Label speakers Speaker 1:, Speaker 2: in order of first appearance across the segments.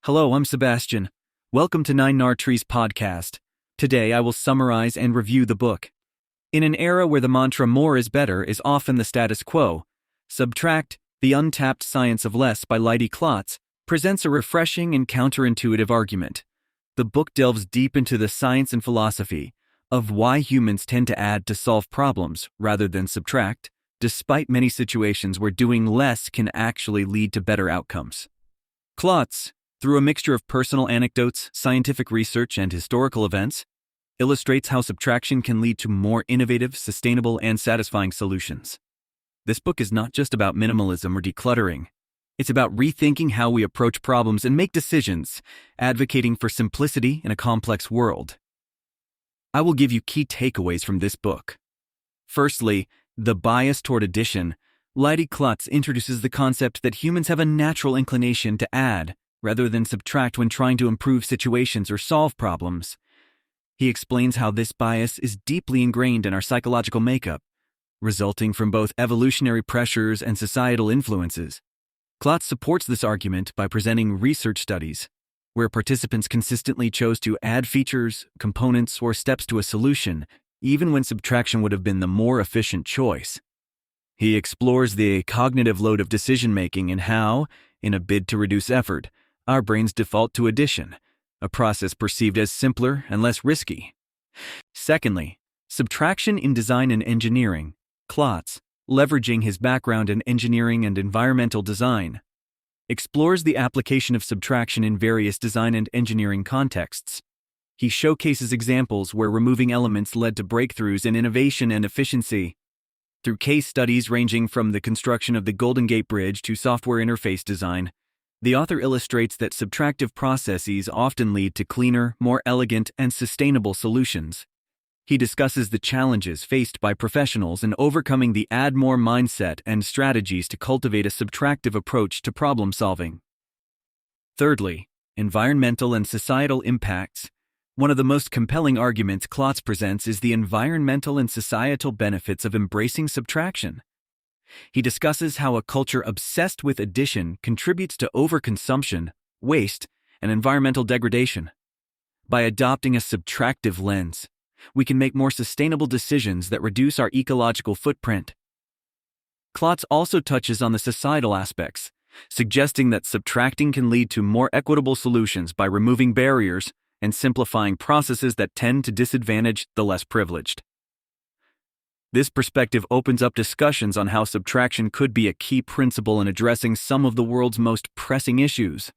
Speaker 1: Hello, I'm Sebastian. Welcome to Nine Nar Trees podcast. Today I will summarize and review the book. In an era where the mantra more is better is often the status quo, Subtract, The Untapped Science of Less by Leidy Klotz presents a refreshing and counterintuitive argument. The book delves deep into the science and philosophy of why humans tend to add to solve problems rather than subtract, despite many situations where doing less can actually lead to better outcomes. Klotz, through a mixture of personal anecdotes, scientific research, and historical events, illustrates how subtraction can lead to more innovative, sustainable, and satisfying solutions. This book is not just about minimalism or decluttering. It's about rethinking how we approach problems and make decisions, advocating for simplicity in a complex world. I will give you key takeaways from this book. Firstly, the bias toward addition. Leidy Klotz introduces the concept that humans have a natural inclination to add, rather than subtract when trying to improve situations or solve problems. He explains how this bias is deeply ingrained in our psychological makeup, resulting from both evolutionary pressures and societal influences. Klotz supports this argument by presenting research studies where participants consistently chose to add features, components, or steps to a solution, even when subtraction would have been the more efficient choice. He explores the cognitive load of decision-making and how, in a bid to reduce effort, our brains default to addition, a process perceived as simpler and less risky. Secondly, subtraction in design and engineering. Klotz, leveraging his background in engineering and environmental design, explores the application of subtraction in various design and engineering contexts. He showcases examples where removing elements led to breakthroughs in innovation and efficiency. Through case studies ranging from the construction of the Golden Gate Bridge to software interface design, the author illustrates that subtractive processes often lead to cleaner, more elegant, and sustainable solutions. He discusses the challenges faced by professionals in overcoming the add more mindset and strategies to cultivate a subtractive approach to problem solving. Thirdly, environmental and societal impacts. One of the most compelling arguments Klotz presents is the environmental and societal benefits of embracing subtraction. He discusses how a culture obsessed with addition contributes to overconsumption, waste, and environmental degradation. By adopting a subtractive lens, we can make more sustainable decisions that reduce our ecological footprint. Klotz also touches on the societal aspects, suggesting that subtracting can lead to more equitable solutions by removing barriers and simplifying processes that tend to disadvantage the less privileged. This perspective opens up discussions on how subtraction could be a key principle in addressing some of the world's most pressing issues.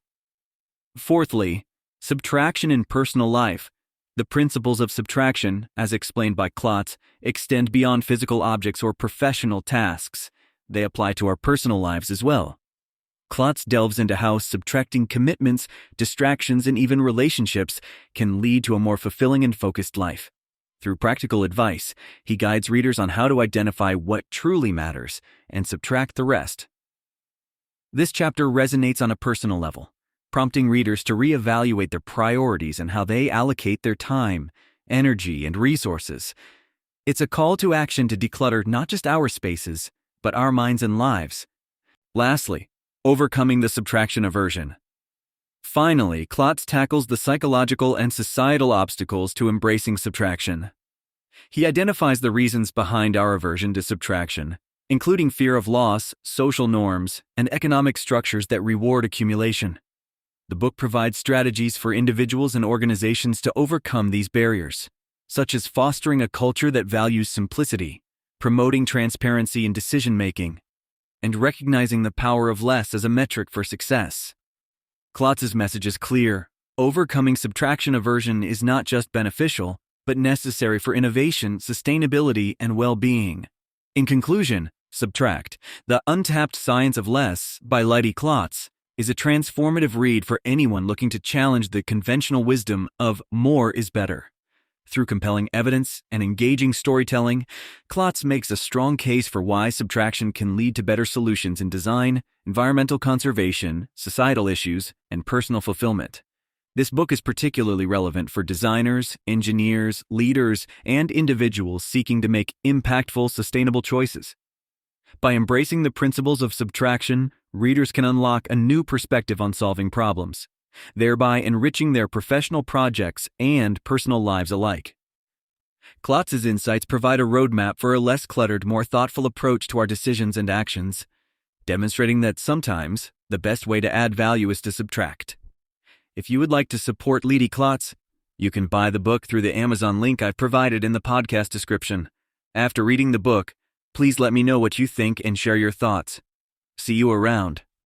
Speaker 1: Fourthly, subtraction in personal life. The principles of subtraction, as explained by Klotz, extend beyond physical objects or professional tasks. They apply to our personal lives as well. Klotz delves into how subtracting commitments, distractions, and even relationships can lead to a more fulfilling and focused life. Through practical advice, he guides readers on how to identify what truly matters and subtract the rest. This chapter resonates on a personal level, prompting readers to reevaluate their priorities and how they allocate their time, energy, and resources. It's a call to action to declutter not just our spaces, but our minds and lives. Lastly, overcoming the subtraction aversion. Finally, Klotz tackles the psychological and societal obstacles to embracing subtraction. He identifies the reasons behind our aversion to subtraction, including fear of loss, social norms, and economic structures that reward accumulation. The book provides strategies for individuals and organizations to overcome these barriers, such as fostering a culture that values simplicity, promoting transparency in decision-making, and recognizing the power of less as a metric for success. Klotz's message is clear. Overcoming subtraction aversion is not just beneficial, but necessary for innovation, sustainability, and well-being. In conclusion, Subtract, The Untapped Science of Less by Leidy Klotz is a transformative read for anyone looking to challenge the conventional wisdom of more is better. Through compelling evidence and engaging storytelling, Klotz makes a strong case for why subtraction can lead to better solutions in design, environmental conservation, societal issues, and personal fulfillment. This book is particularly relevant for designers, engineers, leaders, and individuals seeking to make impactful, sustainable choices. By embracing the principles of subtraction, readers can unlock a new perspective on solving problems, thereby enriching their professional projects and personal lives alike. Klotz's insights provide a roadmap for a less cluttered, more thoughtful approach to our decisions and actions, demonstrating that sometimes the best way to add value is to subtract. If you would like to support Leidy Klotz, you can buy the book through the Amazon link I've provided in the podcast description. After reading the book, please let me know what you think and share your thoughts. See you around.